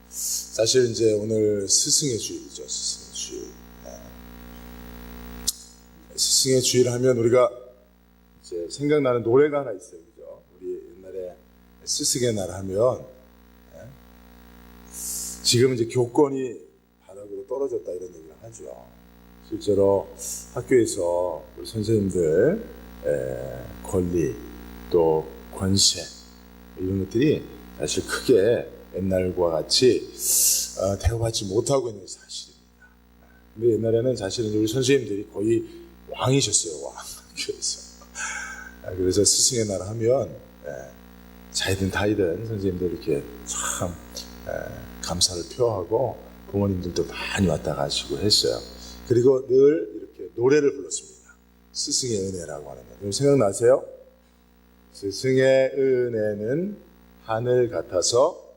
사실 이제 오늘 스승의 주일이죠. 스승의 주일. 스승의 주일 하면 우리가 이제 생각나는 노래가 하나 있어요. 그죠? 우리 옛날에 스승의 날 하면 지금 이제 교권이 바닥으로 떨어졌다 이런 얘기를 하죠. 실제로 학교에서 우리 선생님들 권리 또 권세 이런 것들이 사실 크게 옛날과 같이 대우받지 못하고 있는 사실입니다. 근데 옛날에는 사실은 우리 선생님들이 거의 왕이셨어요. 왕 학교에서. 그래서 스승의 날 하면 자이든 타이든 선생님들 이렇게 참 감사를 표하고 부모님들도 많이 왔다 가시고 했어요. 그리고 늘 이렇게 노래를 불렀습니다. 스승의 은혜라고 하는 거. 생각나세요? 스승의 은혜는 하늘 같아서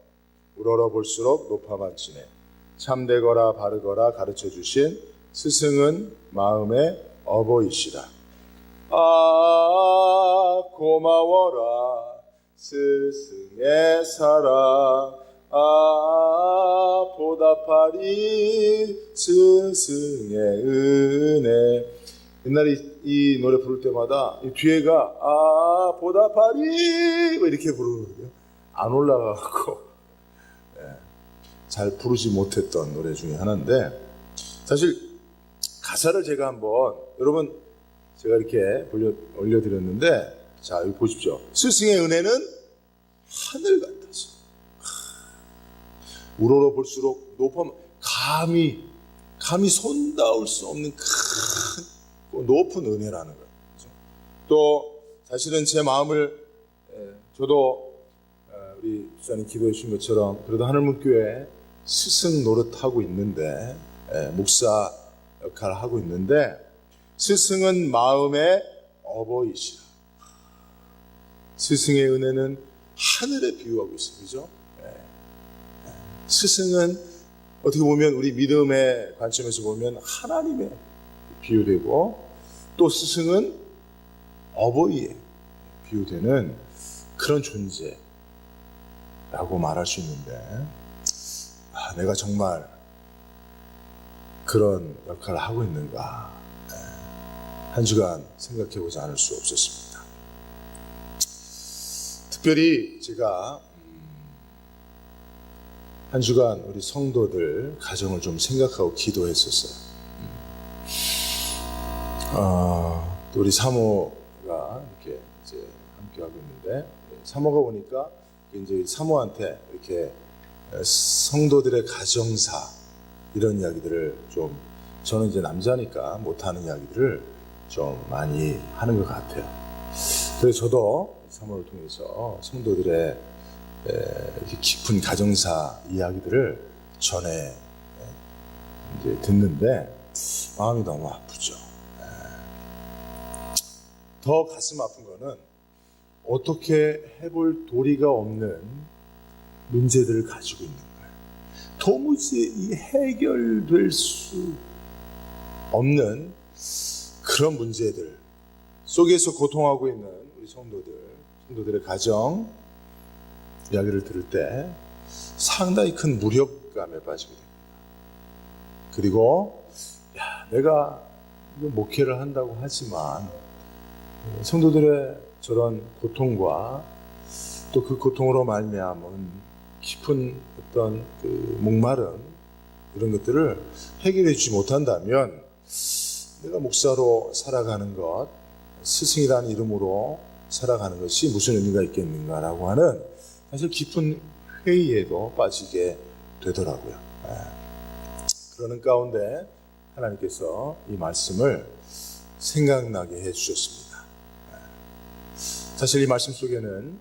우러러 볼수록 높아만 지네. 참되거라 바르거라 가르쳐 주신 스승은 마음의 어버이시라. 아 고마워라 스승의 사랑. 아 보답하리 스승의 은혜. 옛날에 이 노래 부를 때마다 이 뒤에가 아 보답하리 이렇게 부르거든요. 안 올라가고 잘 부르지 못했던 노래 중에 하나인데, 사실 가사를 제가 한번 여러분 제가 이렇게 올려드렸는데, 자 여기 보십시오. 스승의 은혜는 하늘 같아서 우러러 볼수록 높아 감히 손닿을 수 없는 큰 높은 은혜라는 거예요. 또 사실은 제 마음을 저도 우리 집사님 기도해 주신 것처럼 그래도 하늘문교회 스승 노릇하고 있는데, 목사 역할을 하고 있는데, 스승은 마음의 어버이시라. 스승의 은혜는 하늘에 비유하고 있어요. 그죠? 스승은 어떻게 보면 우리 믿음의 관점에서 보면 하나님의 비유되고, 또 스승은 어버이에 비유되는 그런 존재라고 말할 수 있는데, 내가 정말 그런 역할을 하고 있는가, 한 주간 생각해 보지 않을 수 없었습니다. 특별히 제가 한 주간 우리 성도들 가정을 좀 생각하고 기도했었어요. 또 우리 사모가 이렇게 이제 함께 하고 있는데, 사모가 보니까 이제 사모한테 이렇게 성도들의 가정사 이런 이야기들을 좀, 저는 이제 남자니까 못하는 이야기들을 좀 많이 하는 것 같아요. 그래서 저도 사모를 통해서 성도들의 이렇게 깊은 가정사 이야기들을 전에 이제 듣는데 마음이 너무 아프죠. 더 가슴 아픈 거는 어떻게 해볼 도리가 없는 문제들을 가지고 있는 거예요. 도무지 해결될 수 없는 그런 문제들 속에서 고통하고 있는 우리 성도들의 가정 이야기를 들을 때 상당히 큰 무력감에 빠지게 됩니다. 그리고 내가 목회를 한다고 하지만 성도들의 저런 고통과 또 그 고통으로 말미암은 깊은 어떤 그 목마름 이런 것들을 해결해 주지 못한다면 내가 목사로 살아가는 것, 스승이라는 이름으로 살아가는 것이 무슨 의미가 있겠는가라고 하는 사실 깊은 회의에도 빠지게 되더라고요. 그러는 가운데 하나님께서 이 말씀을 생각나게 해주셨습니다. 사실 이 말씀 속에는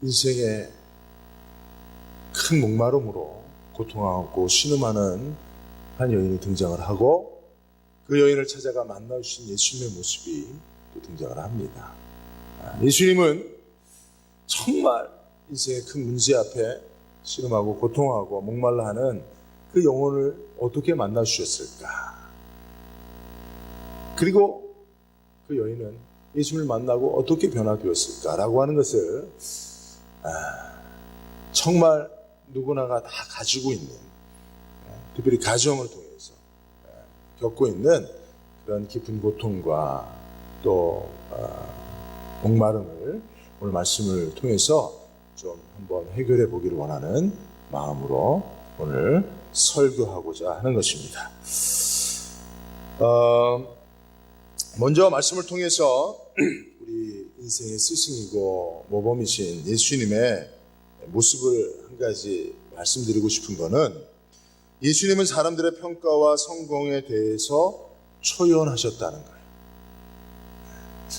인생의 큰 목마름으로 고통하고 신음하는 한 여인이 등장을 하고, 그 여인을 찾아가 만나주신 예수님의 모습이 또 등장을 합니다. 예수님은 정말 인생의 큰 문제 앞에 신음하고 고통하고 목말라 하는 그 영혼을 어떻게 만나주셨을까? 그리고 그 여인은 예수님을 만나고 어떻게 변화되었을까라고 하는 것을 정말 누구나가 다 가지고 있는, 특별히 가정을 통해서 겪고 있는 그런 깊은 고통과 또 목마름을 오늘 말씀을 통해서 좀 한번 해결해 보기를 원하는 마음으로 오늘 설교하고자 하는 것입니다. 먼저 말씀을 통해서 우리 인생의 스승이고 모범이신 예수님의 모습을 한 가지 말씀드리고 싶은 거는, 예수님은 사람들의 평가와 성공에 대해서 초연하셨다는 거예요.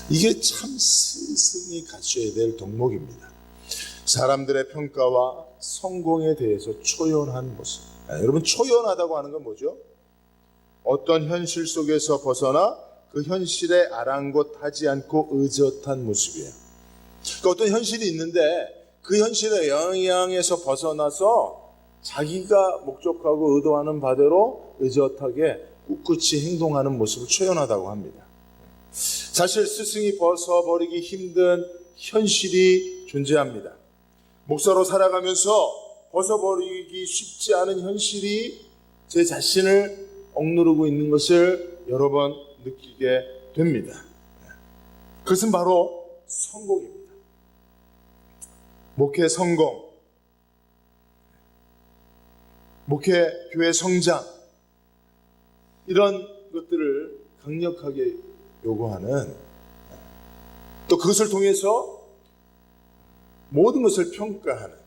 이게 참 스승이 갖춰야 될 덕목입니다. 사람들의 평가와 성공에 대해서 초연한 모습. 여러분, 초연하다고 하는 건 뭐죠? 어떤 현실 속에서 벗어나 그 현실에 아랑곳하지 않고 의젓한 모습이에요. 그러니까 어떤 현실이 있는데 그 현실의 영향에서 벗어나서 자기가 목적하고 의도하는 바대로 의젓하게 꿋꿋이 행동하는 모습을 초연하다고 합니다. 사실 스승이 벗어버리기 힘든 현실이 존재합니다. 목사로 살아가면서 벗어버리기 쉽지 않은 현실이 제 자신을 억누르고 있는 것을 여러 번 느끼게 됩니다. 그것은 바로 성공입니다. 목회 성공, 목회 교회 성장, 이런 것들을 강력하게 요구하는, 또 그것을 통해서 모든 것을 평가하는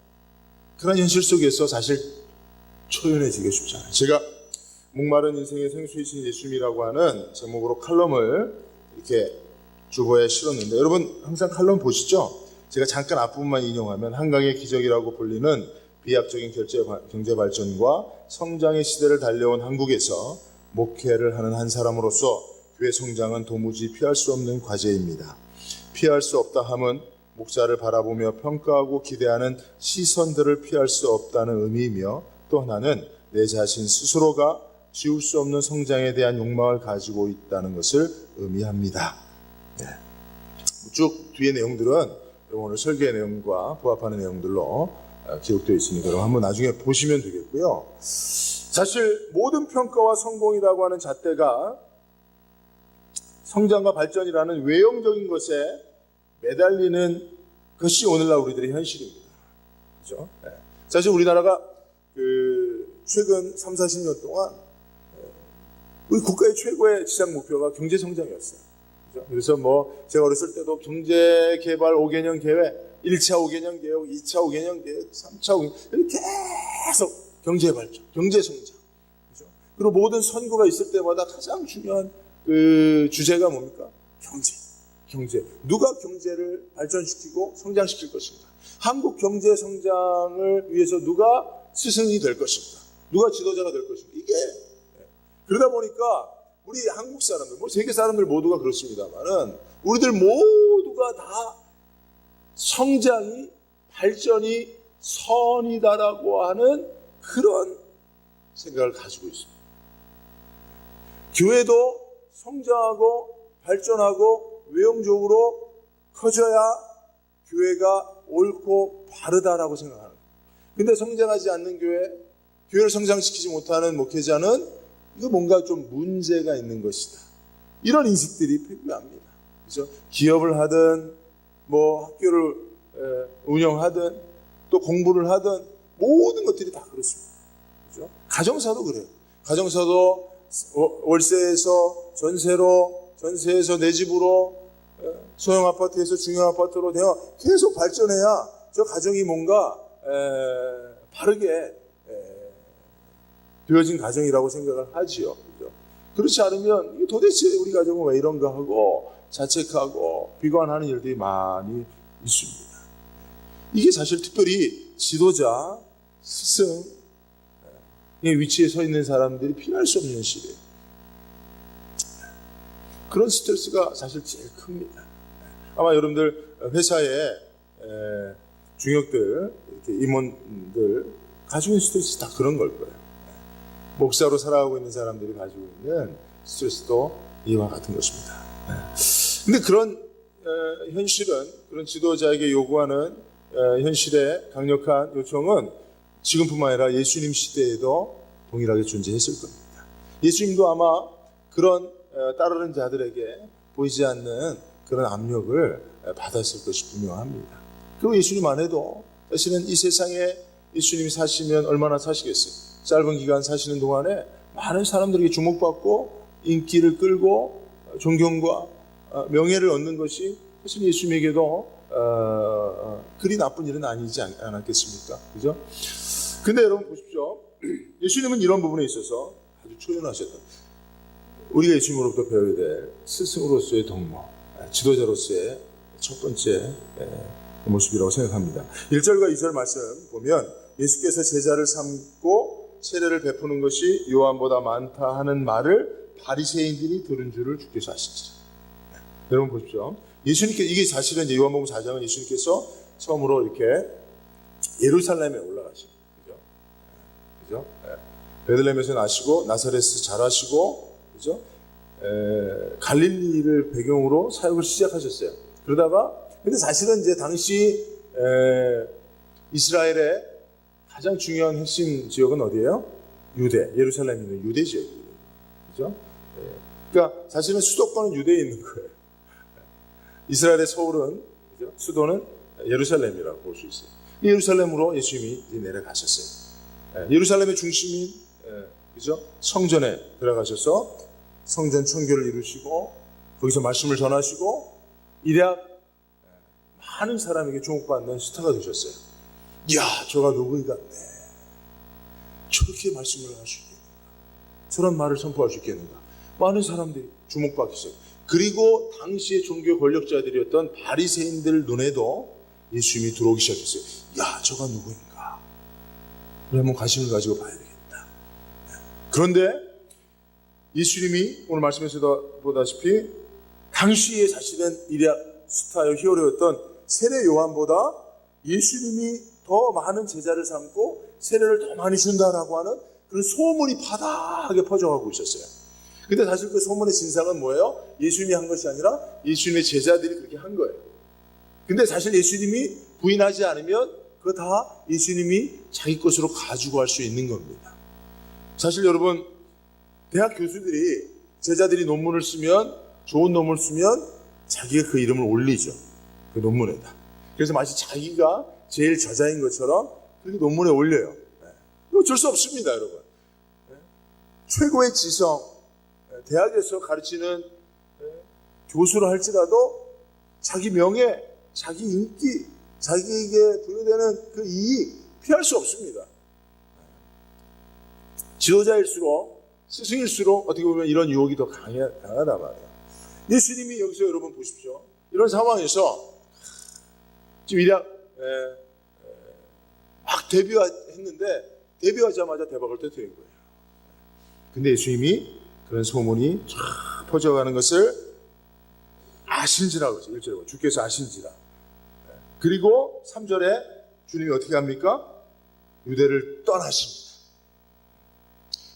그런 현실 속에서 사실 초연해지기 쉽지 않아요. 제가 목마른 인생의 생수이신 예수님이라고 하는 제목으로 칼럼을 이렇게 주보에 실었는데, 여러분 항상 칼럼 보시죠? 제가 잠깐 앞부분만 인용하면, 한강의 기적이라고 불리는 비약적인 경제 발전과 성장의 시대를 달려온 한국에서 목회를 하는 한 사람으로서 교회 성장은 도무지 피할 수 없는 과제입니다. 피할 수 없다 함은 목사를 바라보며 평가하고 기대하는 시선들을 피할 수 없다는 의미이며, 또 하나는 내 자신 스스로가 지울 수 없는 성장에 대한 욕망을 가지고 있다는 것을 의미합니다. 쭉 뒤의 내용들은 오늘 설교의 내용과 부합하는 내용들로 기록되어 있으니까 여러분 한번 나중에 보시면 되겠고요. 사실 모든 평가와 성공이라고 하는 잣대가 성장과 발전이라는 외형적인 것에 매달리는 것이 오늘날 우리들의 현실입니다. 그렇죠? 사실 우리나라가 최근 3, 40년 동안 우리 국가의 최고의 지상 목표가 경제 성장이었어요. 그렇죠? 그래서 제가 어렸을 때도 경제 개발 5개년 계획, 1차 5개년 계획, 2차 5개년 계획, 3차 5개년 이렇게 계속 경제 발전, 경제 성장. 그렇죠? 그리고 모든 선거가 있을 때마다 가장 중요한 주제가 뭡니까? 경제. 누가 경제를 발전시키고 성장시킬 것인가? 한국 경제 성장을 위해서 누가 스승이 될 것인가? 누가 지도자가 될 것인가? 이게 그러다 보니까 우리 한국 사람들, 세계 사람들 모두가 그렇습니다만은 우리들 모두가 다 성장이, 발전이 선이다라고 하는 그런 생각을 가지고 있습니다. 교회도 성장하고 발전하고 외형적으로 커져야 교회가 옳고 바르다라고 생각하는 거예요. 근데 성장하지 않는 교회를 성장시키지 못하는 목회자는 이거 뭔가 좀 문제가 있는 것이다. 이런 인식들이 필요합니다. 그렇죠? 기업을 하든 학교를 운영하든 또 공부를 하든 모든 것들이 다 그렇습니다. 그렇죠? 가정사도 그래요. 가정사도 월세에서 전세에서 내 집으로, 소형 아파트에서 중형 아파트로 계속 발전해야 저 가정이 뭔가 바르게 되어진 가정이라고 생각을 하지요. 그렇죠? 그렇지 않으면 도대체 우리 가정은 왜 이런가 하고 자책하고 비관하는 일들이 많이 있습니다. 이게 사실 특별히 지도자, 스승의 위치에 서 있는 사람들이 피할 수 없는 현실이에요. 그런 스트레스가 사실 제일 큽니다. 아마 여러분들 회사에 중역들, 이렇게 임원들 가지고 있는 스트레스 다 그런 걸 거예요. 목사로 살아가고 있는 사람들이 가지고 있는 스트레스도 이와 같은 것입니다. 근데 그런 현실은, 그런 지도자에게 요구하는 현실의 강력한 요청은 지금뿐만 아니라 예수님 시대에도 동일하게 존재했을 겁니다. 예수님도 아마 그런 따르는 자들에게 보이지 않는 그런 압력을 받았을 것이 분명합니다. 그리고 예수님 안 해도 사실은 이 세상에 예수님이 사시면 얼마나 사시겠어요? 짧은 기간 사시는 동안에 많은 사람들에게 주목받고 인기를 끌고 존경과 명예를 얻는 것이 사실 예수님에게도 그리 나쁜 일은 아니지 않았겠습니까? 그죠? 근데 여러분 보십시오. 예수님은 이런 부분에 있어서 아주 초연하셨다. 우리가 예수님으로부터 배워야 될 스승으로서의 덕목, 지도자로서의 첫 번째 모습이라고 생각합니다. 1절과 2절 말씀 보면 예수께서 제자를 삼고 세례를 베푸는 것이 요한보다 많다 하는 말을 바리새인들이 들은 줄을 주께서 아시지라. 여러분 보십시오. 예수님께 이게 사실은 이제 요한복음 4장은 예수님께서 처음으로 이렇게 예루살렘에 올라가시죠. 그죠? 베들레헴에서 나시고 나사렛에서 자라시고 그죠? 갈릴리를 배경으로 사역을 시작하셨어요. 그러다가 근데 사실은 이제 당시 이스라엘의 가장 중요한 핵심 지역은 어디예요? 유대, 예루살렘이 있는 유대 지역이에요. 그죠? 그러니까 사실은 수도권은 유대에 있는 거예요. 이스라엘의 서울은 그죠? 수도는 예루살렘이라고 볼 수 있어요. 예루살렘으로 예수님이 내려가셨어요. 예루살렘의 중심인 그죠? 성전에 들어가셔서 성전 청교를 이루시고 거기서 말씀을 전하시고 이래야 많은 사람에게 주목받는 스타가 되셨어요. 이야, 저가 누구이 같네. 저렇게 말씀을 할 수 있겠는가. 저런 말을 선포할 수 있겠는가. 많은 사람들이 주목받기 시작해요. 그리고 당시의 종교 권력자들이었던 바리새인들 눈에도 예수님이 들어오기 시작했어요. 야, 저가 누구인가. 우리 한번 관심을 가지고 봐야 되겠다. 그런데 예수님이 오늘 말씀에서도 보다시피 당시에 사실은 이래 스타요 히어로였던 세례 요한보다 예수님이 더 많은 제자를 삼고 세례를 더 많이 준다라고 하는 그런 소문이 바닥에 퍼져가고 있었어요. 근데 사실 그 소문의 진상은 뭐예요? 예수님이 한 것이 아니라 예수님의 제자들이 그렇게 한 거예요. 근데 사실 예수님이 부인하지 않으면 그거 다 예수님이 자기 것으로 가지고 할 수 있는 겁니다. 사실 여러분, 대학 교수들이 제자들이 논문을 쓰면, 좋은 논문을 쓰면 자기가 그 이름을 올리죠. 그 논문에다. 그래서 마치 자기가 제일 저자인 것처럼 그렇게 논문에 올려요. 어쩔 수 없습니다, 여러분. 최고의 지성, 대학에서 가르치는 교수를 할지라도 자기 명예, 자기 인기, 자기에게 부여되는 그 이익 피할 수 없습니다. 지도자일수록, 스승일수록 어떻게 보면 이런 유혹이 더 강하단 말이에요. 예수님이 여기서 여러분 보십시오. 이런 상황에서 지금 막 데뷔했는데 데뷔하자마자 대박을 터뜨린 거예요. 근데 예수님이 그런 소문이 쫙 퍼져가는 것을 아신지라 그러죠. 1절에 주께서 아신지라. 그리고 3절에 주님이 어떻게 합니까? 유대를 떠나십니다.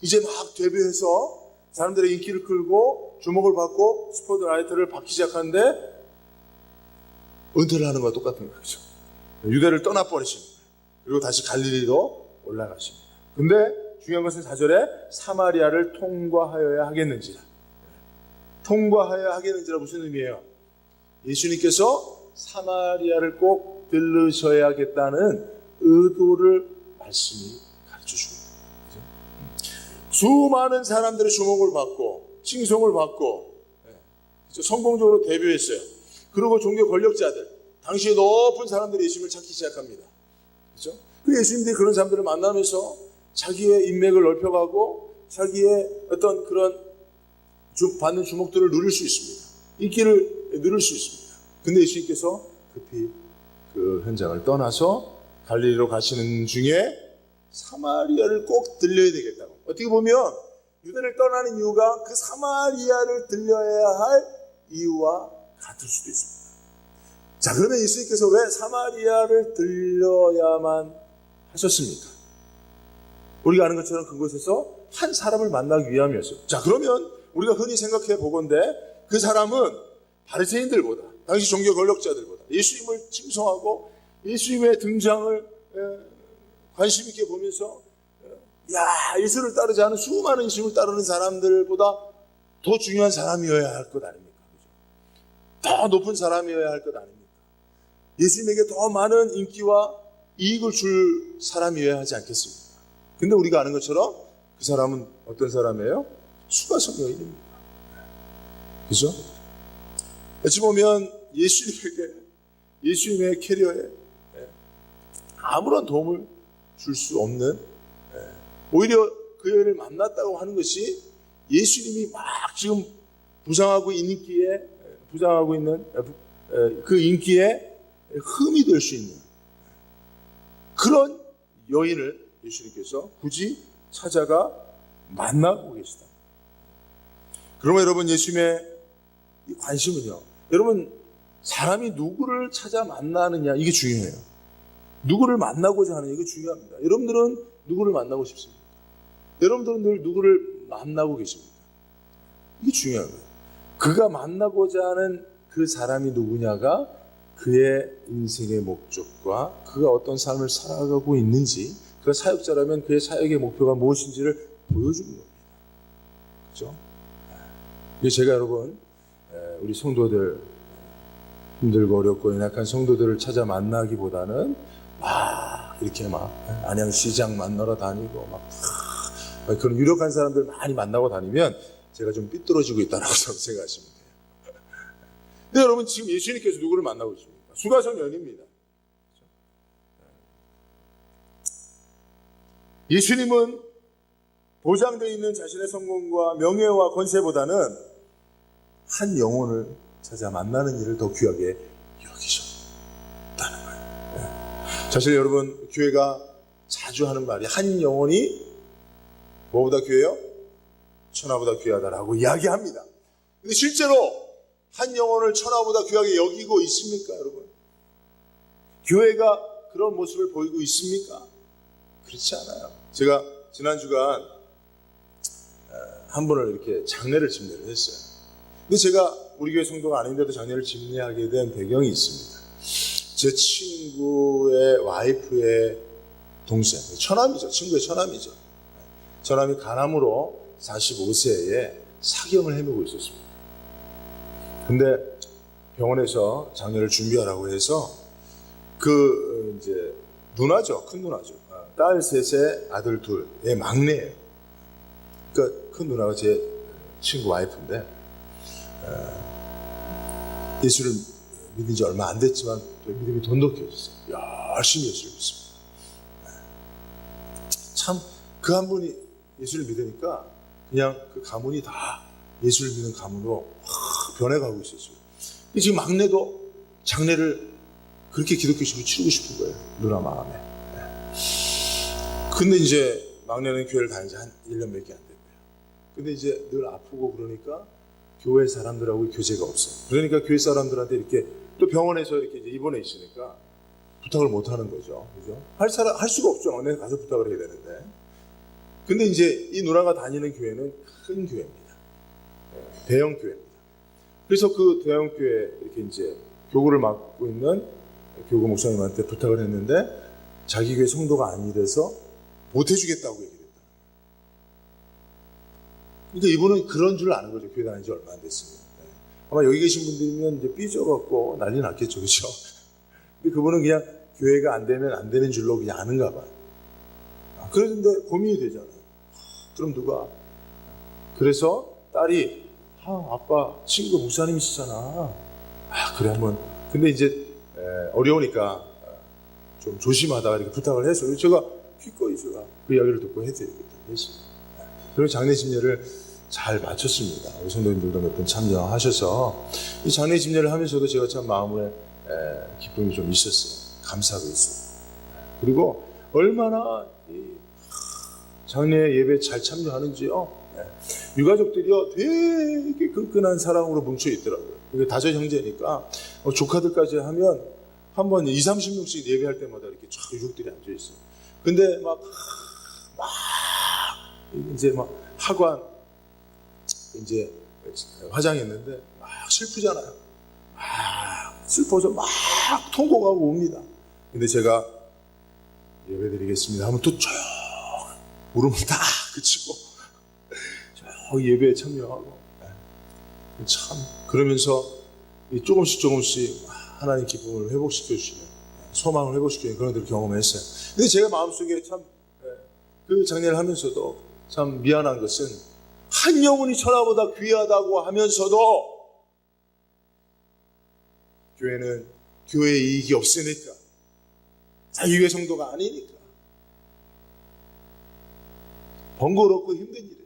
이제 막 데뷔해서 사람들의 인기를 끌고 주목을 받고 스포트라이트를 받기 시작하는데 은퇴를 하는 것과 똑같은 거죠. 유대를 떠나버리십니다. 그리고 다시 갈릴리로 올라가십니다. 근데 중요한 것은 4절에 사마리아를 통과하여야 하겠는지라. 통과하여야 하겠는지라 무슨 의미예요? 예수님께서 사마리아를 꼭 들르셔야겠다는 의도를 말씀이 가르쳐주고 있는 거죠. 수많은 사람들의 주목을 받고 칭송을 받고 성공적으로 데뷔했어요. 그리고 종교 권력자들, 당시에 높은 사람들이 예수님을 찾기 시작합니다. 그렇죠? 그 예수님들이 그런 사람들을 만나면서 자기의 인맥을 넓혀가고 자기의 어떤 그런 받는 주목들을 누릴 수 있습니다. 인기를 누릴 수 있습니다. 근데 예수님께서 급히 그 현장을 떠나서 갈릴리로 가시는 중에 사마리아를 꼭 들려야 되겠다고. 어떻게 보면 유대를 떠나는 이유가 그 사마리아를 들려야 할 이유와 같을 수도 있습니다. 자, 그러면 예수님께서 왜 사마리아를 들려야만 하셨습니까? 우리가 아는 것처럼 그곳에서 한 사람을 만나기 위함이었어요. 자, 그러면 우리가 흔히 생각해 보건대 그 사람은 바리새인들보다, 당시 종교 권력자들보다 예수님을 칭송하고 예수님의 등장을 관심 있게 보면서 예수를 따르지 않은 수많은 예수님을 따르는 사람들보다 더 중요한 사람이어야 할 것 아닙니까? 더 높은 사람이어야 할 것 아닙니까? 예수님에게 더 많은 인기와 이익을 줄 사람이어야 하지 않겠습니까? 근데 우리가 아는 것처럼 그 사람은 어떤 사람이에요? 수가성 여인입니다. 그죠? 어찌 보면 예수님의 캐리어에 아무런 도움을 줄 수 없는, 오히려 그 여인을 만났다고 하는 것이 예수님이 막 지금 부상하고 있는 그 인기에 흠이 될 수 있는 그런 여인을 예수님께서 굳이 찾아가 만나고 계시다. 그러면 여러분, 예수님의 이 관심은요, 여러분, 사람이 누구를 찾아 만나느냐, 이게 중요해요. 누구를 만나고자 하느냐, 이게 중요합니다. 여러분들은 누구를 만나고 싶습니까? 여러분들은 늘 누구를 만나고 계십니까? 이게 중요한 거예요. 그가 만나고자 하는 그 사람이 누구냐가 그의 인생의 목적과 그가 어떤 삶을 살아가고 있는지, 그가 사역자라면 그의 사역의 목표가 무엇인지를 보여주는 겁니다. 그렇죠? 제가 여러분, 우리 성도들, 힘들고 어렵고 연약한 성도들을 찾아 만나기보다는 이렇게 안양시장 만나러 다니고 그런 유력한 사람들 많이 만나고 다니면 제가 좀 삐뚤어지고 있다고 생각하시면 돼요. 근데 여러분, 지금 예수님께서 누구를 만나고 있습니까? 수가성 여인입니다. 예수님은 보장되어 있는 자신의 성공과 명예와 권세보다는 한 영혼을 찾아 만나는 일을 더 귀하게 여기셨다는 거예요. 사실 여러분, 교회가 자주 하는 말이 한 영혼이 뭐보다 귀해요? 천하보다 귀하다라고 이야기합니다. 근데 실제로 한 영혼을 천하보다 귀하게 여기고 있습니까, 여러분? 교회가 그런 모습을 보이고 있습니까? 그렇지 않아요. 제가 지난 주간 한 분을 이렇게 장례를 집례를 했어요. 근데 제가 우리 교회 성도가 아닌데도 장례를 집례하게 된 배경이 있습니다. 제 친구의 와이프의 동생, 처남이죠. 친구의 처남이죠. 처남이 간암으로 45세에 사경을 헤매고 있었습니다. 근데 병원에서 장례를 준비하라고 해서 이제 누나죠. 큰 누나죠. 딸 셋에 아들 둘의 막내예요. 그러니까 큰 누나가 제 친구 와이프인데, 예수를 믿은 지 얼마 안 됐지만 믿음이 돈독해졌어요. 열심히 예수를 믿습니다. 참, 그 한 분이 예수를 믿으니까 그냥 그 가문이 다 예수를 믿는 가문으로 변해가고 있었어요. 지금 막내도 장례를 그렇게 기독교식으로 치르고 싶은 거예요. 누나 마음에. 근데 이제 막내는 교회를 다닌 지 한 1년밖에 안 됐대요. 근데 이제 늘 아프고 그러니까 교회 사람들하고 교제가 없어요. 그러니까 교회 사람들한테 이렇게 또 병원에서 이렇게 이제 입원해 있으니까 부탁을 못 하는 거죠. 그죠? 할 수가 없죠. 내가 가서 부탁을 해야 되는데. 근데 이제 이 누나가 다니는 교회는 큰 교회입니다. 대형 교회입니다. 그래서 그 대형 교회 이렇게 이제 교구를 맡고 있는 교구 목사님한테 부탁을 했는데 자기 교회 성도가 아니라서 못 해주겠다고 얘기했다. 그러니까 이분은 그런 줄 아는 거죠. 교회 다닌 지 얼마 안 됐습니다. 아마 여기 계신 분들이면 이제 삐져갖고 난리 났겠죠. 그렇죠? 근데 그분은 그냥 교회가 안 되면 안 되는 줄로 그냥 아는가 봐요. 그런데 고민이 되잖아요. 그럼 누가? 그래서 딸이 아빠 친구 목사님이시잖아. 그래 한번. 근데 이제 어려우니까 좀 조심하다가 이렇게 부탁을 해서 제가 기꺼이 제가 그 이야기를 듣고 해드리겠다고 했습니다. 그리고 장례 집례를 잘 마쳤습니다. 우리 성도님들도 몇 분 참여하셔서 이 장례 집례를 하면서도 제가 참 마음에 기쁨이 좀 있었어요. 감사도 있었고. 그리고 얼마나 장례 예배 잘 참여하는지요. 유가족들이요 되게 끈끈한 사랑으로 뭉쳐 있더라고요. 이게 다섯 형제니까 조카들까지 하면 한 번 20-30명씩 예배할 때마다 이렇게 쫙 유족들이 앉아 있어요. 근데 이제 하관 이제 화장했는데 막 슬프잖아요. 슬퍼서 막 통곡하고 옵니다. 근데 제가 예배드리겠습니다 하면 또 쭉 울음을 다 그치고 쭉 예배에 참여하고, 참 그러면서 조금씩 하나님 기쁨을 회복시켜 주시는, 소망을 회복시키는 그런 것들을 경험했어요. 근데 제가 마음속에 참 그 장례를 하면서도 참 미안한 것은, 한 영혼이 천하보다 귀하다고 하면서도 교회는 교회의 이익이 없으니까, 자기 교회 성도가 아니니까, 번거롭고 힘든 일이니까.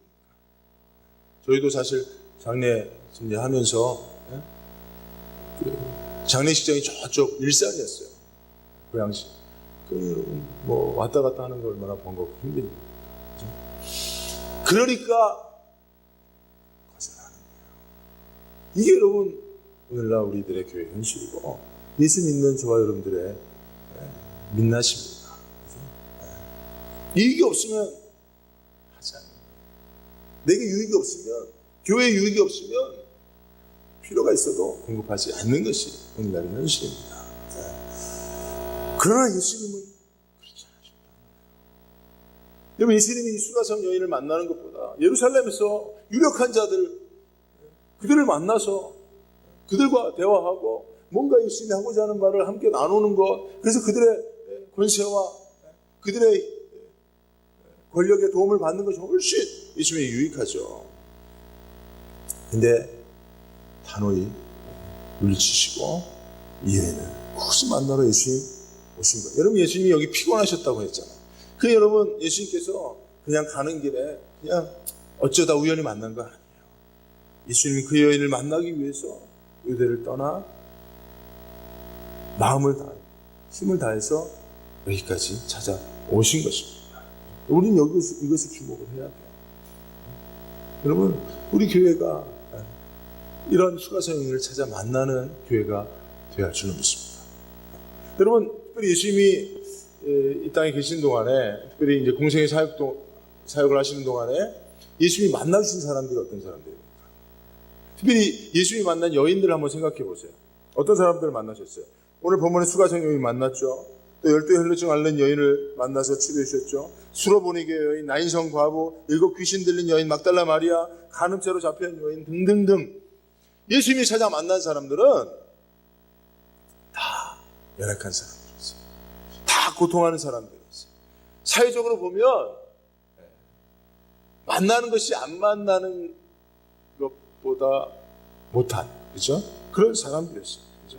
저희도 사실 장례 하면서 장례식장이 저쪽 일산이었어요. 고양시. 뭐 왔다 갔다 하는 거 얼마나 번거롭고 힘든 일입니까? 그러니까 거절하는 거예요. 이게 여러분 오늘날 우리들의 교회 현실이고, 예수 믿는 저와 여러분들의 민낯입니다. 이익이 없으면 하지 않는 거예요. 내게 유익이 없으면, 교회에 유익이 없으면 필요가 있어도 공급하지 않는 것이 오늘날의 현실입니다. 그러나 예수님은 그렇지 않으셨다. 여러분, 예수님이 수가성 여인을 만나는 것보다 예루살렘에서 유력한 자들, 그들을 만나서 그들과 대화하고 뭔가 예수님이 하고자 하는 말을 함께 나누는 것, 그래서 그들의 권세와 그들의 권력의 도움을 받는 것이 훨씬 예수님이 유익하죠. 근데 단호히 물리치시고 이 여인은 굳이 만나러 예수님 오신 거예요. 여러분, 예수님이 여기 피곤하셨다고 했잖아요. 그 여러분, 예수님께서 그냥 가는 길에 그냥 어쩌다 우연히 만난 거 아니에요. 예수님이 그 여인을 만나기 위해서 유대를 떠나 마음을 다해, 힘을 다해서 여기까지 찾아오신 것입니다. 우리는 이것을 주목을 해야 돼요. 여러분, 우리 교회가 이런 수가성인을 찾아 만나는 교회가 되어야 할 줄로 믿습니다. 여러분, 특별히 예수님이 이 땅에 계신 동안에, 특별히 이제 공생의 사역을 하시는 동안에 예수님이 만나주신 사람들이 어떤 사람들입니까? 특별히 예수님이 만난 여인들을 한번 생각해 보세요. 어떤 사람들을 만나셨어요? 오늘 본문에 수가성 여인 만났죠. 또 12 혈루증 앓는 여인을 만나서 치료해 주셨죠. 수로보니게 여인, 나인성 과부, 7 귀신 들린 여인, 막달라 마리아, 간음죄로 잡혀온 여인 등등등. 예수님이 찾아 만난 사람들은 다 연약한 사람들이었어요. 다 고통하는 사람들이었어요. 사회적으로 보면 만나는 것이 안 만나는 것보다 못한, 그죠? 그런 사람들이었어요. 그죠?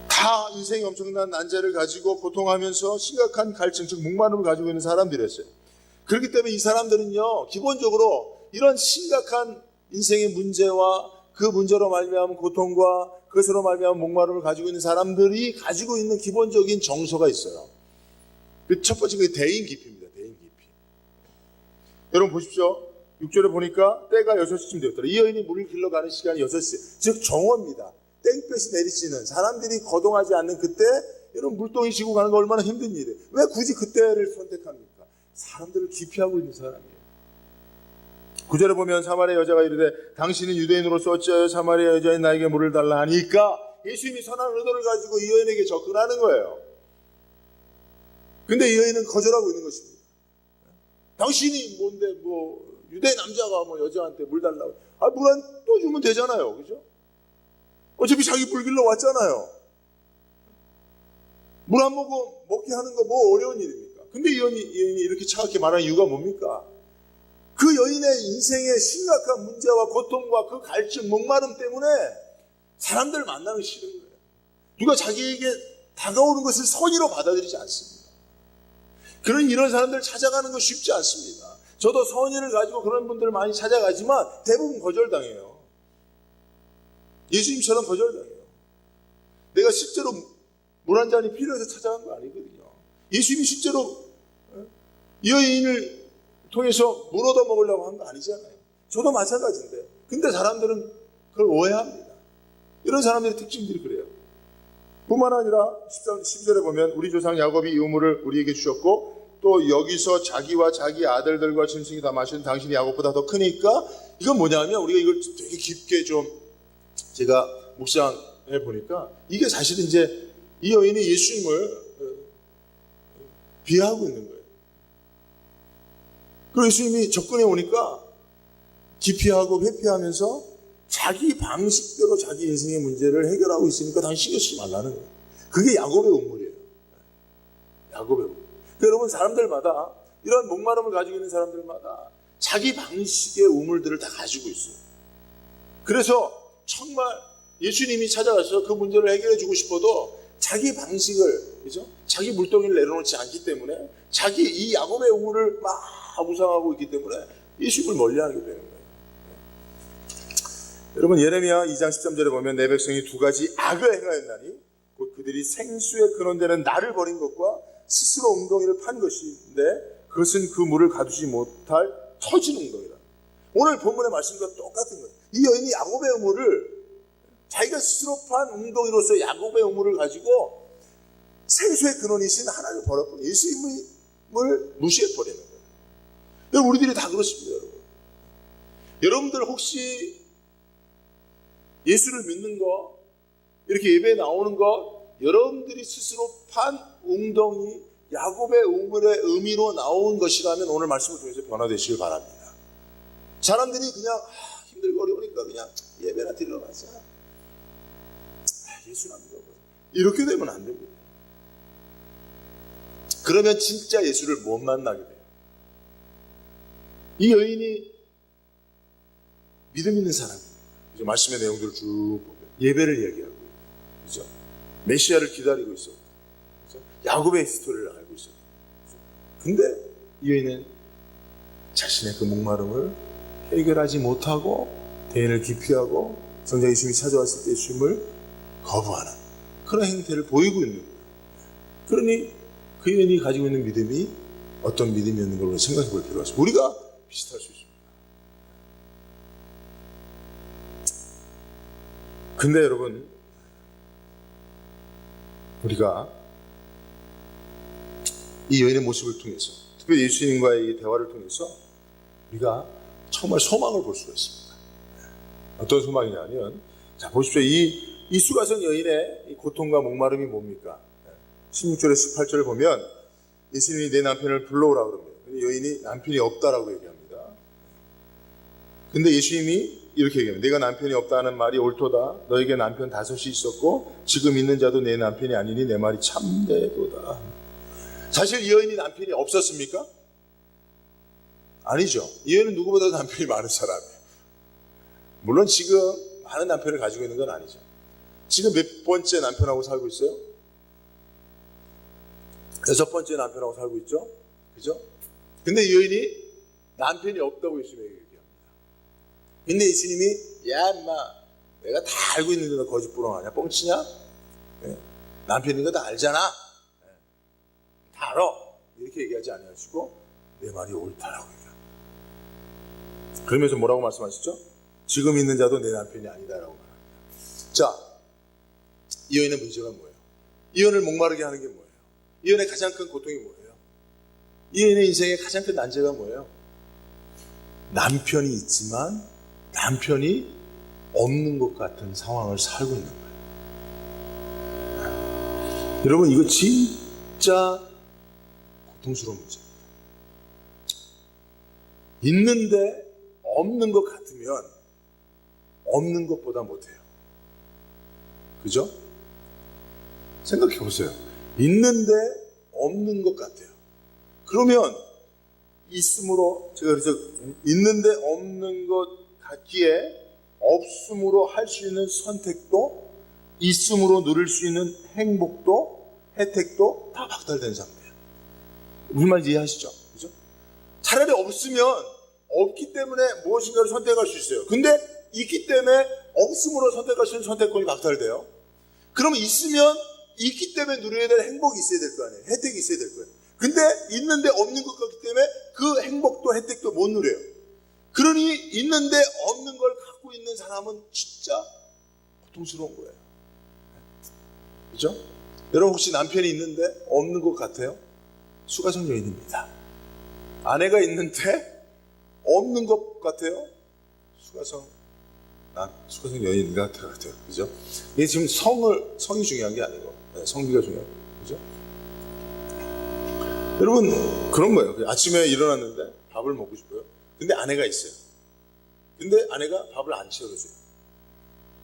다 인생에 엄청난 난제를 가지고 고통하면서 심각한 갈증, 즉 목마름을 가지고 있는 사람들이었어요. 그렇기 때문에 이 사람들은요, 기본적으로 이런 심각한 인생의 문제와 그 문제로 말미암은 고통과 그것으로 말미암은 목마름을 가지고 있는 사람들이 가지고 있는 기본적인 정서가 있어요. 그 첫 번째, 그게 대인 깊이입니다. 대인 깊이. 여러분 보십시오. 6절에 보니까 때가 6시쯤 되었더라. 이 여인이 물을 길러 가는 시간이 6시, 즉 정오입니다. 땡볕이 내리치는, 사람들이 거동하지 않는 그때, 여러분 물동이 지고 가는 거 얼마나 힘든 일이에요. 왜 굳이 그때를 선택합니까? 사람들을 기피하고 있는 사람이에요. 9절에 보면 사마리아 여자가 이르되 당신은 유대인으로서 어찌하여 사마리아 여자인 나에게 물을 달라 하니까, 예수님이 선한 의도를 가지고 이 여인에게 접근하는 거예요. 근데 이 여인은 거절하고 있는 것입니다. 당신이 뭔데 유대 남자가 여자한테 물 달라고. 물 한 또 주면 되잖아요. 그죠? 어차피 자기 물 길러 왔잖아요. 물 한 모금 먹게 하는 거 어려운 일입니까? 근데 이 여인이 이렇게 차갑게 말하는 이유가 뭡니까? 그 여인의 인생의 심각한 문제와 고통과 그 갈증, 목마름 때문에 사람들 만나기 싫은 거예요. 누가 자기에게 다가오는 것을 선의로 받아들이지 않습니다. 그런 이런 사람들을 찾아가는 거 쉽지 않습니다. 저도 선의를 가지고 그런 분들을 많이 찾아가지만 대부분 거절당해요. 예수님처럼 거절당해요. 내가 실제로 물 한 잔이 필요해서 찾아간 거 아니거든요. 예수님이 실제로 이 여인을 통해서 물 얻어 먹으려고 한 거 아니잖아요. 저도 마찬가지인데. 근데 사람들은 그걸 오해합니다. 이런 사람들의 특징들이 그래요. 뿐만 아니라 12절에 보면 우리 조상 야곱이 이 우물을 우리에게 주셨고, 또 여기서 자기와 자기 아들들과 짐승이 다 마시는 당신이 야곱보다 더 크니까, 이건 뭐냐면 우리가 이걸 되게 깊게 좀 제가 묵상해 보니까 이게 사실은 이제 이 여인이 예수님을 비하하고 있는 거예요. 그리고 예수님이 접근해 오니까 기피하고 회피하면서 자기 방식대로 자기 인생의 문제를 해결하고 있으니까 당신 신경 쓰지 말라는 거예요. 그게 야곱의 우물이에요. 야곱의 우물. 그러니까 여러분, 사람들마다, 이런 목마름을 가지고 있는 사람들마다 자기 방식의 우물들을 다 가지고 있어요. 그래서 정말 예수님이 찾아가서 그 문제를 해결해 주고 싶어도 자기 방식을, 그죠? 자기 물동이를 내려놓지 않기 때문에 자기 이 야곱의 우물을 막 우상하고 있기 때문에 예수님을 멀리하게 되는 거예요. 여러분, 예레미야 2장 13절에 보면 내 백성이 두 가지 악을 행하였나니 곧 그들이 생수의 근원되는 나를 버린 것과 스스로 웅덩이를 판 것인데 그것은 그 물을 가두지 못할 터진 웅덩이라. 오늘 본문의 말씀과 똑같은 거예요. 이 여인이 야곱의 우물을, 자기가 스스로 판 웅덩이로서 야곱의 우물을 가지고 생수의 근원이신 하나님을 버렸고 예수님을 무시해버리는 거예요. 여러분, 우리들이 다 그렇습니다. 여러분, 여러분들 혹시 예수를 믿는 거, 이렇게 예배에 나오는 거, 여러분들이 스스로 판 웅덩이, 야곱의 우물의 의미로 나온 것이라면 오늘 말씀을 통해서 변화되시길 바랍니다. 사람들이 그냥 힘들고 어려우니까 그냥 예배나 드리러 가자, 예수는 안 믿어, 이렇게 되면 안 됩니다. 그러면 진짜 예수를 못 만나게 돼요. 이 여인이 믿음 있는 사람입니다. 그죠? 말씀의 내용들을 쭉 보면 예배를 얘기하고, 그죠? 메시아를 기다리고 있었고, 그죠? 야곱의 스토리를 알고 있었고, 그죠? 근데 이 여인은 자신의 그 목마름을 해결하지 못하고 대인을 기피하고 정작 예수님이 찾아왔을 때 예수님을 거부하는 그런 행태를 보이고 있는 거예요. 그러니 그 여인이 가지고 있는 믿음이 어떤 믿음이었는 걸 생각해 볼 필요가 있습니다. 우리가 비슷할 수 있습니다. 근데 여러분, 우리가 이 여인의 모습을 통해서, 특별히 예수님과의 이 대화를 통해서 우리가 정말 소망을 볼 수가 있습니다. 어떤 소망이냐면, 자, 보십시오. 이 수가성 여인의 이 고통과 목마름이 뭡니까? 16절에서 18절을 보면 예수님이 내 남편을 불러오라고 그럽니다. 근데 여인이 남편이 없다라고 얘기합니다. 근데 예수님이 이렇게 얘기합니다. 내가 남편이 없다는 말이 옳도다. 너에게 남편 5이 있었고 지금 있는 자도 내 남편이 아니니 내 말이 참되도다. 사실 이 여인이 남편이 없었습니까? 아니죠. 이 여인은 누구보다도 남편이 많은 사람이에요. 물론 지금 많은 남편을 가지고 있는 건 아니죠. 지금 몇 번째 남편하고 살고 있어요? 6번째 남편하고 살고 있죠? 그죠? 근데 이 여인이 남편이 없다고 예수님이 얘기합니다. 근데 예수님이, 야, 인마, 내가 다 알고 있는데 너 거짓부렁하냐? 뻥치냐? 네. 남편인 거 다 알잖아? 네. 다 알아. 이렇게 얘기하지 아니하시고 내 말이 옳다라고 얘기합니다. 그러면서 뭐라고 말씀하시죠? 지금 있는 자도 내 남편이 아니다라고 말합니다. 자, 이 여인의 문제가 뭐예요? 이 여인을 목마르게 하는 게 뭐예요? 이 여인의 가장 큰 고통이 뭐예요? 이 여인의 인생의 가장 큰 난제가 뭐예요? 남편이 있지만 남편이 없는 것 같은 상황을 살고 있는 거예요. 여러분, 이거 진짜 고통스러운 문제입니다. 있는데 없는 것 같으면 없는 것보다 못해요. 그죠? 생각해 보세요. 있는데 없는 것 같아요. 그러면 있음으로, 제가 그래서 있는데 없는 것 같기에 없음으로 할 수 있는 선택도, 있음으로 누릴 수 있는 행복도, 혜택도 다 박탈된 상태예요. 무슨 말인지 이해하시죠? 그죠? 차라리 없으면 없기 때문에 무엇인가를 선택할 수 있어요. 근데 있기 때문에 없음으로 선택할 수 있는 선택권이 박탈돼요. 그러면 있으면 있기 때문에 누려야 될 행복이 있어야 될 거 아니에요. 혜택이 있어야 될 거예요. 근데 있는데 없는 것 같기 때문에 그 행복도 혜택도 못 누려요. 그러니 있는데 없는 걸 갖고 있는 사람은 진짜 고통스러운 거예요. 그죠? 여러분, 혹시 남편이 있는데 없는 것 같아요? 수가성 여인입니다. 아내가 있는데 없는 것 같아요? 수가성 여인 같아요. 그죠? 이게 지금 성이 중요한 게 아니고, 성비가 중요해요. 그죠? 여러분, 그런 거예요. 아침에 일어났는데 밥을 먹고 싶어요. 근데 아내가 있어요. 근데 아내가 밥을 안 채워줘요.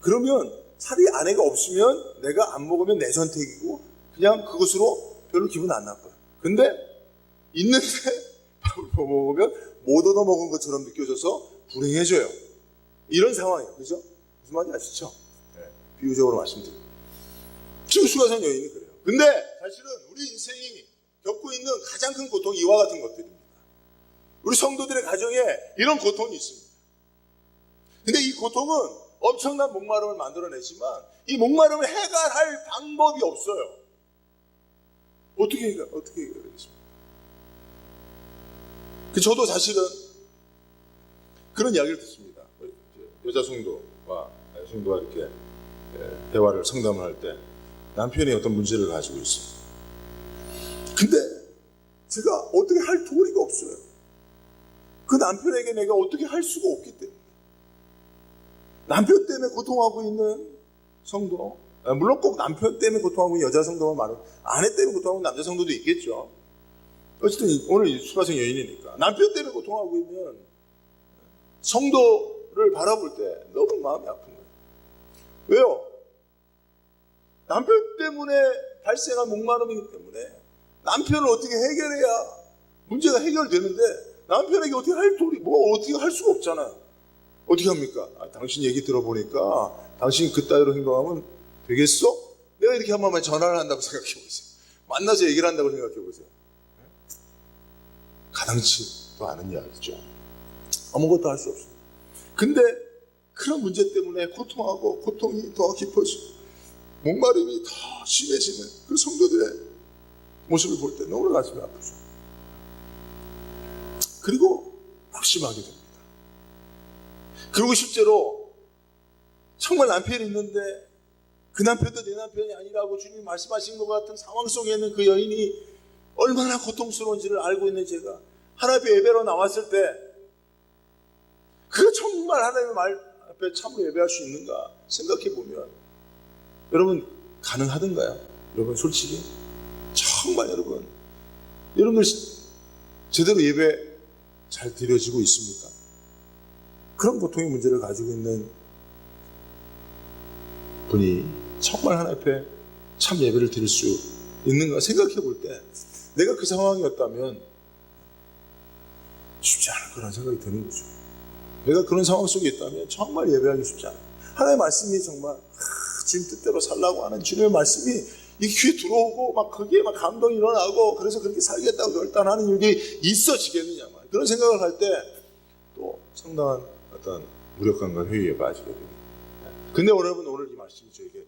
그러면 차라리 아내가 없으면 내가 안 먹으면 내 선택이고 그냥 그것으로 별로 기분 안 나빠요. 근데 있는데 밥을 못 먹으면 못 얻어 먹은 것처럼 느껴져서 불행해져요. 이런 상황이에요. 그죠? 무슨 말인지 아시죠? 네. 비유적으로 말씀드려요. 지금 수가산 여인이 그래요. 근데 사실은 우리 인생이 겪고 있는 가장 큰 고통이 이와 같은 것들입니다. 우리 성도들의 가정에 이런 고통이 있습니다. 근데 이 고통은 엄청난 목마름을 만들어내지만 이 목마름을 해결할 방법이 없어요. 어떻게 해결하겠습니까? 저도 사실은 그런 이야기를 듣습니다. 여자 성도가 이렇게 대화를 상담을 할 때 남편이 어떤 문제를 가지고 있어요. 근데 제가 어떻게 할 도리가 없어요. 그 남편에게 내가 어떻게 할 수가 없기 때문에. 남편 때문에 고통하고 있는 성도, 물론 꼭 남편 때문에 고통하고 있는 여자 성도가 많아요. 아내 때문에 고통하고 있는 남자 성도도 있겠죠. 어쨌든 오늘 수가성 여인이니까 남편 때문에 고통하고 있는 성도를 바라볼 때 너무 마음이 아픈 거예요. 왜요? 남편 때문에 발생한 목마름이기 때문에 남편을 어떻게 해결해야 문제가 해결되는데 남편에게 어떻게 할 도리, 어떻게 할 수가 없잖아요. 어떻게 합니까? 당신 얘기 들어보니까 당신 그따위로 행동하면 되겠어? 내가 이렇게 한 번만 전화를 한다고 생각해 보세요. 만나서 얘기를 한다고 생각해 보세요. 가당치도 않은 이야기죠. 아무것도 할 수 없어요. 근데 그런 문제 때문에 고통하고 고통이 더 깊어지고 목마름이 더 심해지는 그 성도들의 모습을 볼 때 너무나 가슴이 아프죠. 그리고 낙심하게 됩니다. 그리고 실제로 정말 남편이 있는데 그 남편도 내 남편이 아니라고 주님이 말씀하신 것 같은 상황 속에 있는 그 여인이 얼마나 고통스러운지를 알고 있는 제가 하나님 앞에 예배로 나왔을 때 그가 정말 하나님의 말 앞에 참으로 예배할 수 있는가 생각해 보면 여러분 가능하던가요? 여러분 솔직히 정말 여러분들 제대로 예배 잘 드려지고 있습니까? 그런 고통의 문제를 가지고 있는 분이 정말 하나님 앞에 참 예배를 드릴 수 있는가 생각해 볼 때 내가 그 상황이었다면 쉽지 않을 거라는 생각이 드는 거죠. 내가 그런 상황 속에 있다면 정말 예배하기 쉽지 않아요. 하나님의 말씀이 정말 주님 뜻대로 살라고 하는 주님의 말씀이 이 귀에 들어오고 막 거기에 막 감동이 일어나고 그래서 그렇게 살겠다고 결단하는 일이 있어지겠느냐 그런 생각을 할 때 또 상당한 어떤 무력감과 회의에 빠지게 됩니다. 근데 여러분 오늘 이 말씀이 저에게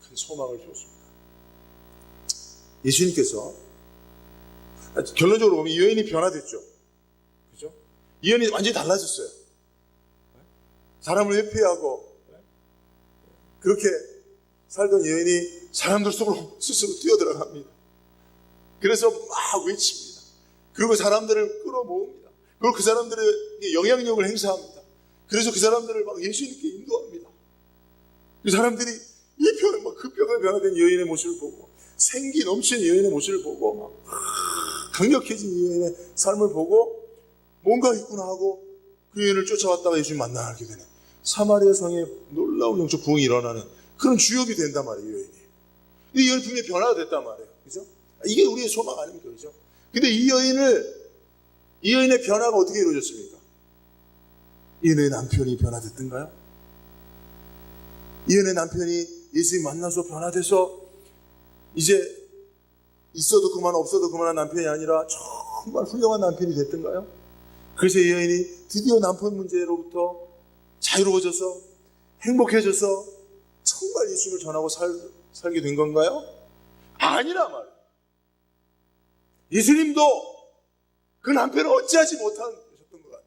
큰 소망을 주었습니다. 예수님께서 결론적으로 보면 이 여인이 변화됐죠. 그죠? 이 여인이 완전히 달라졌어요. 사람을 회피하고 그렇게 살던 여인이 사람들 속으로 스스로 뛰어들어갑니다. 그래서 막 외칩니다. 그리고 사람들을 끌어모읍니다. 그리고 그 사람들의 영향력을 행사합니다. 그래서 그 사람들을 막 예수님께 인도합니다. 그 사람들이 이 막 급격하게 변화된 여인의 모습을 보고 생기 넘치는 여인의 모습을 보고 막 강력해진 여인의 삶을 보고 뭔가 있구나 하고 그 여인을 쫓아왔다가 예수님 만나게 되는 사마리아 성에 놀라운 영적 부흥이 일어나는 그런 주역이 된단 말이에요. 여인이. 이 여인이 분명히 변화가 됐단 말이에요. 그죠? 이게 우리의 소망 아닙니까? 그죠? 근데 이 여인의 변화가 어떻게 이루어졌습니까? 이 여인의 남편이 변화됐던가요? 이 여인의 남편이 예수님 만나서 변화돼서 이제 있어도 그만 없어도 그만한 남편이 아니라 정말 훌륭한 남편이 됐던가요? 그래서 이 여인이 드디어 남편 문제로부터 자유로워져서 행복해져서 정말 예수님을 전하고 살게 된 건가요? 아니라 말이에요. 예수님도 그 남편을 어찌하지 못하셨던 것 같아요.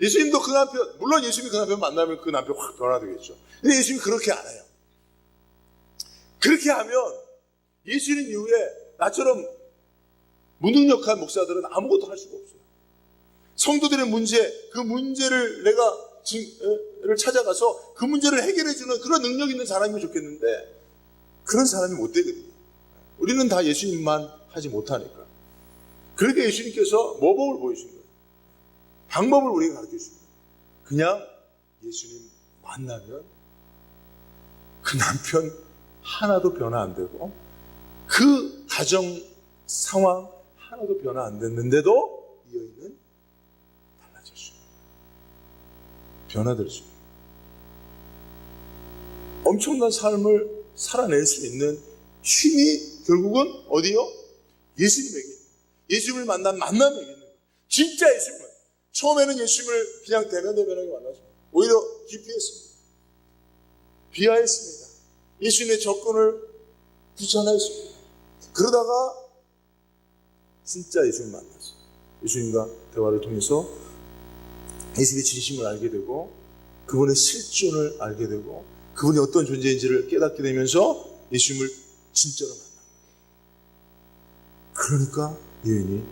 예수님도 그 남편, 물론 예수님이 그 남편 만나면 그 남편 확 변화되겠죠. 근데 예수님이 그렇게 안 해요. 그렇게 하면 예수님 이후에 나처럼 무능력한 목사들은 아무것도 할 수가 없어요. 성도들의 문제, 그 문제를 내가 찾아가서 그 문제를 해결해주는 그런 능력 있는 사람이면 좋겠는데 그런 사람이 못 되거든요. 우리는 다 예수님만 하지 못하니까. 그러니까 예수님께서 모범을 보여준 거예요. 방법을 우리가 가르쳐 주신 거예요. 그냥 예수님 만나면 그 남편 하나도 변화 안 되고 그 가정 상황 하나도 변화 안 됐는데도 이 여인은 달라질 수 있는 거예요. 변화될 수 있는 거예요. 엄청난 삶을 살아낼 수 있는 힘이 결국은 어디요? 예수님에게, 예수님을 만난 만남에게 있는 거예요. 진짜 예수님을. 처음에는 예수님을 그냥 대면대면하게 만나죠. 오히려 기피했습니다. 비하했습니다. 예수님의 접근을 귀찮아했습니다. 그러다가 진짜 예수님 만났어요. 예수님과 대화를 통해서 예수님의 진심을 알게 되고 그분의 실존을 알게 되고 그분이 어떤 존재인지를 깨닫게 되면서 예수님을 진짜로 만난 거예요. 그러니까 여인이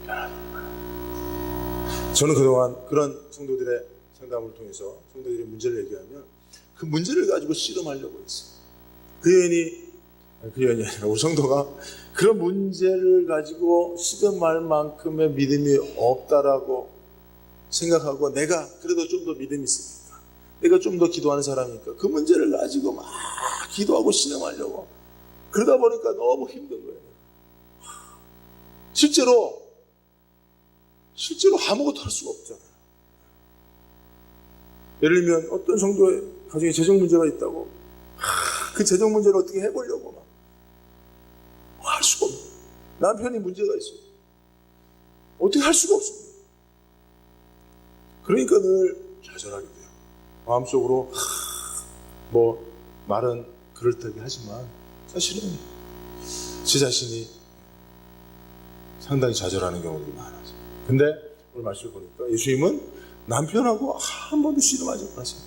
변하는 거예요. 저는 그동안 그런 성도들의 상담을 통해서 성도들의 문제를 얘기하면 그 문제를 가지고 씨름하려고 했어요. 그 여인이 아니라 우리 성도가 그런 문제를 가지고 씨름할 만큼의 믿음이 없다라고 생각하고 내가 그래도 좀 더 믿음이 있으니까 내가 좀 더 기도하는 사람이니까 그 문제를 가지고 막 기도하고 씨름하려고 그러다 보니까 너무 힘든 거예요. 실제로 아무것도 할 수가 없잖아요. 예를 들면 어떤 성도의 가정에 재정 문제가 있다고 그 재정 문제를 어떻게 해보려고 막 할 수가 없어요. 남편이 문제가 있어요. 어떻게 할 수가 없습니다. 그러니까 늘 좌절하게 돼요. 마음속으로 말은 그럴듯하게 하지만 사실은 제 자신이 상당히 좌절하는 경우들이 많아요. 근데 오늘 말씀을 보니까 예수님은 남편하고 한 번도 씨름하지 않았어요.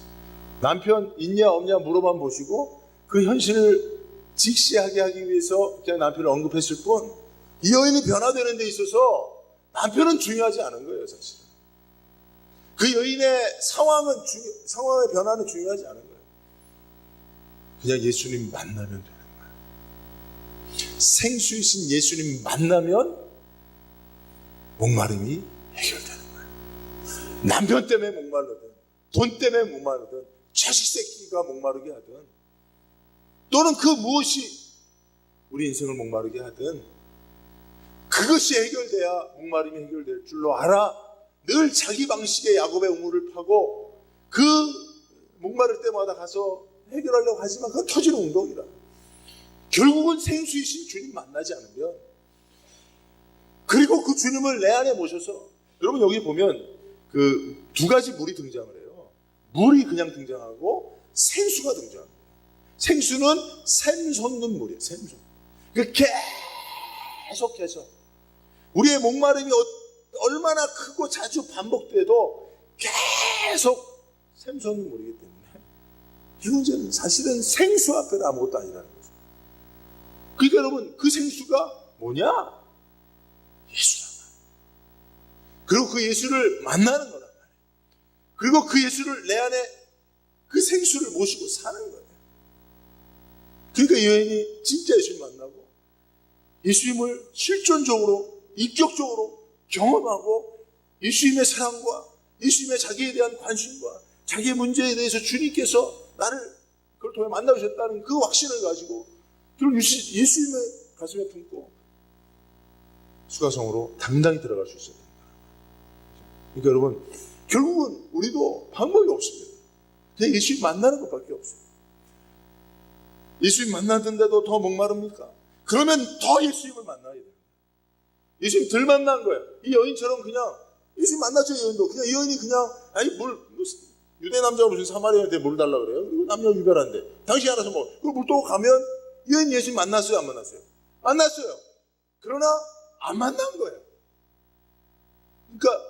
남편 있냐 없냐 물어만 보시고 그 현실을 직시하게 하기 위해서 그냥 남편을 언급했을 뿐 이 여인이 변화되는 데 있어서 남편은 중요하지 않은 거예요. 사실은 그 여인의 상황의 변화는 중요하지 않은 거예요. 그냥 예수님 만나면 되는 거예요. 생수이신 예수님 만나면 목마름이 해결되는 거예요. 남편 때문에 목마르든 돈 때문에 목마르든 자식 새끼가 목마르게 하든 또는 그 무엇이 우리 인생을 목마르게 하든 그것이 해결돼야 목마름이 해결될 줄로 알아. 늘 자기 방식의 야곱의 우물을 파고 그 목마를 때마다 가서 해결하려고 하지만 그건 터지는 운동이라. 결국은 생수이신 주님 만나지 않으면 그리고 그 주님을 내 안에 모셔서 여러분 여기 보면 그 두 가지 물이 등장을 해요. 물이 그냥 등장하고 생수가 등장합니다. 생수는 샘 솟는 물이에요. 샘솟는. 그러니까 계속해서 우리의 목마름이 얼마나 크고 자주 반복돼도 계속 샘 솟는 물이기 때문에 이 문제는 사실은 생수 앞에는 아무것도 아니라는 거죠. 그러니까 여러분 그 생수가 뭐냐? 예수란 말이에요. 그리고 그 예수를 만나는 거란 말이에요. 그리고 그 예수를 내 안에 그 생수를 모시고 사는 거예요. 그러니까 이 여인이 진짜 예수님 만나고 예수님을 실존적으로 인격적으로 경험하고 예수님의 사랑과 예수님의 자기에 대한 관심과 자기의 문제에 대해서 주님께서 나를 그걸 통해 만나주셨다는 그 확신을 가지고 그리고 예수님의 가슴에 품고 수가성으로 당당히 들어갈 수 있어야 됩니다. 그러니까 여러분 결국은 우리도 방법이 없습니다. 그냥 예수님 만나는 것밖에 없어요. 예수님 만나던데도 더 목마릅니까? 그러면 더 예수님을 만나야 돼요. 예수님 덜 만난 거예요. 이 여인처럼 그냥 예수님 만났죠. 이 여인도 그냥 이 여인이 그냥 유대 남자가 무슨 사마리아한테 물 달라 그래요? 그리고 남녀 유별한데 당신이 알아서 그리고 물 떠고 가면 이 여인 예수님 만났어요? 안 만났어요? 만났어요. 그러나 안 만난 거예요. 그러니까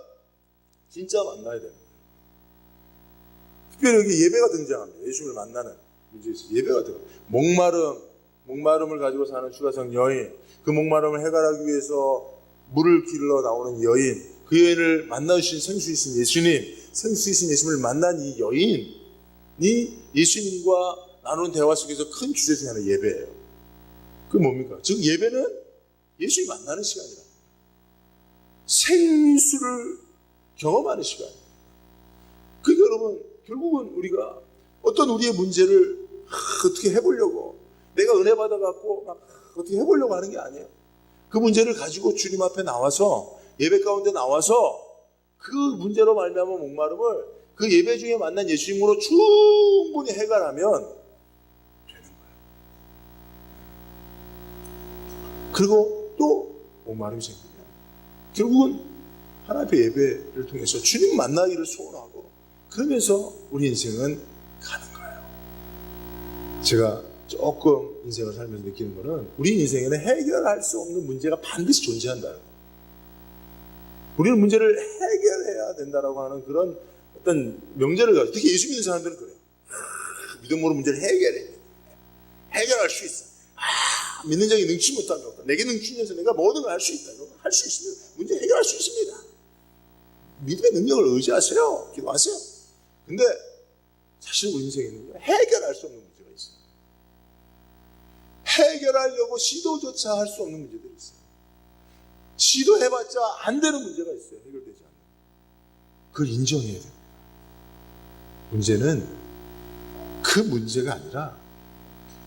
진짜 만나야 되는 거예요. 특별히 여기 예배가 등장합니다. 예수님을 만나는 문제에서 예배가 등장합니다. 목마름을 가지고 사는 추가성 여인, 그 목마름을 해결하기 위해서 물을 길러 나오는 여인, 그 여인을 만나주신 생수이신 예수님, 생수이신 예수님을 만난 이 여인이 예수님과 나누는 대화 속에서 큰 주제 중에 하나 예배예요. 그게 뭡니까? 즉 예배는 예수님 만나는 시간이라. 생수를 경험하는 시간이에요. 그러니까 여러분 결국은 우리가 어떤 우리의 문제를 어떻게 해보려고 내가 은혜 받아갖고 막 어떻게 해보려고 하는 게 아니에요. 그 문제를 가지고 주님 앞에 나와서 예배 가운데 나와서 그 문제로 말미암아 목마름을 그 예배 중에 만난 예수님으로 충분히 해결하면 되는 거예요. 그리고 또 목마름이 생기면 결국은 하나님 앞에 예배를 통해서 주님 만나기를 소원하고 그러면서 우리 인생은 가는 거예요. 제가 조금 인생을 살면서 느끼는 거는 우리 인생에는 해결할 수 없는 문제가 반드시 존재한다는 거예요. 우리는 문제를 해결해야 된다라고 하는 그런 어떤 명제를 가지고 특히 예수 믿는 사람들은 그래요. 믿음으로 문제를 해결할 수 있어. 믿는 자에게 능치 못한 것 없다. 내게 능치면서 내가 뭐든 할 수 있다. 할 수 있습니다. 문제 해결할 수 있습니다. 믿음의 능력을 의지하세요. 기도하세요. 근데 사실 우리 인생에는 해결할 수 없는 문제가 있어요. 해결하려고 시도조차 할 수 없는 문제들이 있어요. 시도해봤자 안 되는 문제가 있어요. 해결되지 않는. 그걸 인정해야 됩니다. 문제는 그 문제가 아니라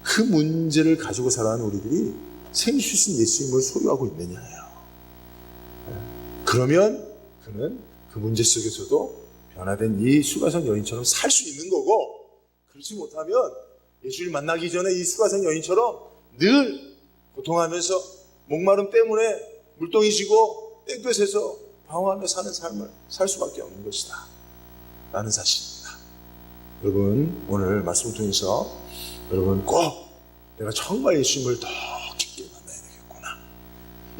그 문제를 가지고 살아가는 우리들이 생수신 예수님을 소유하고 있느냐예요. 그러면 그는 그 문제 속에서도 변화된 이 수가성 여인처럼 살 수 있는 거고, 그렇지 못하면 예수를 만나기 전에 이 수가성 여인처럼 늘 고통하면서 목마름 때문에 물동이 지고 땡볕에서 방황하며 사는 삶을 살 수밖에 없는 것이다 라는 사실입니다. 여러분 오늘 말씀을 통해서 여러분 꼭 내가 정말 예수님을 더 깊게 만나야 되겠구나,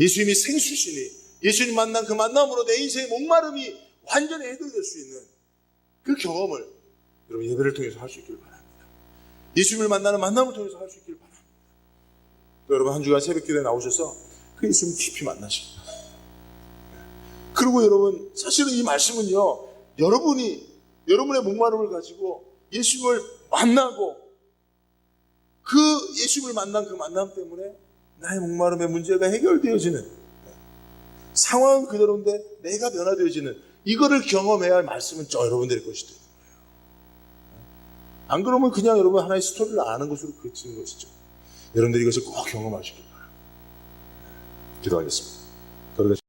예수님이 생수시니 예수님 만난 그 만남으로 내 인생의 목마름이 완전히 해결될 수 있는 그 경험을 여러분 예배를 통해서 할 수 있기를 바랍니다. 예수님을 만나는 만남을 통해서 할 수 있기를 바랍니다. 또 여러분 한 주간 새벽기도에 나오셔서 그 예수님 깊이 만나십니다. 그리고 여러분 사실은 이 말씀은요, 여러분이 여러분의 목마름을 가지고 예수님을 만나고 그 예수님을 만난 그 만남 때문에 나의 목마름의 문제가 해결되어지는, 상황은 그대로인데 내가 변화되어지는, 이거를 경험해야 할 말씀은 여러분들의 것이 되는 거예요. 안 그러면 그냥 여러분 하나의 스토리를 아는 것으로 그치는 것이죠. 여러분들이 이것을 꼭 경험하시길 바랍니다. 기도하겠습니다.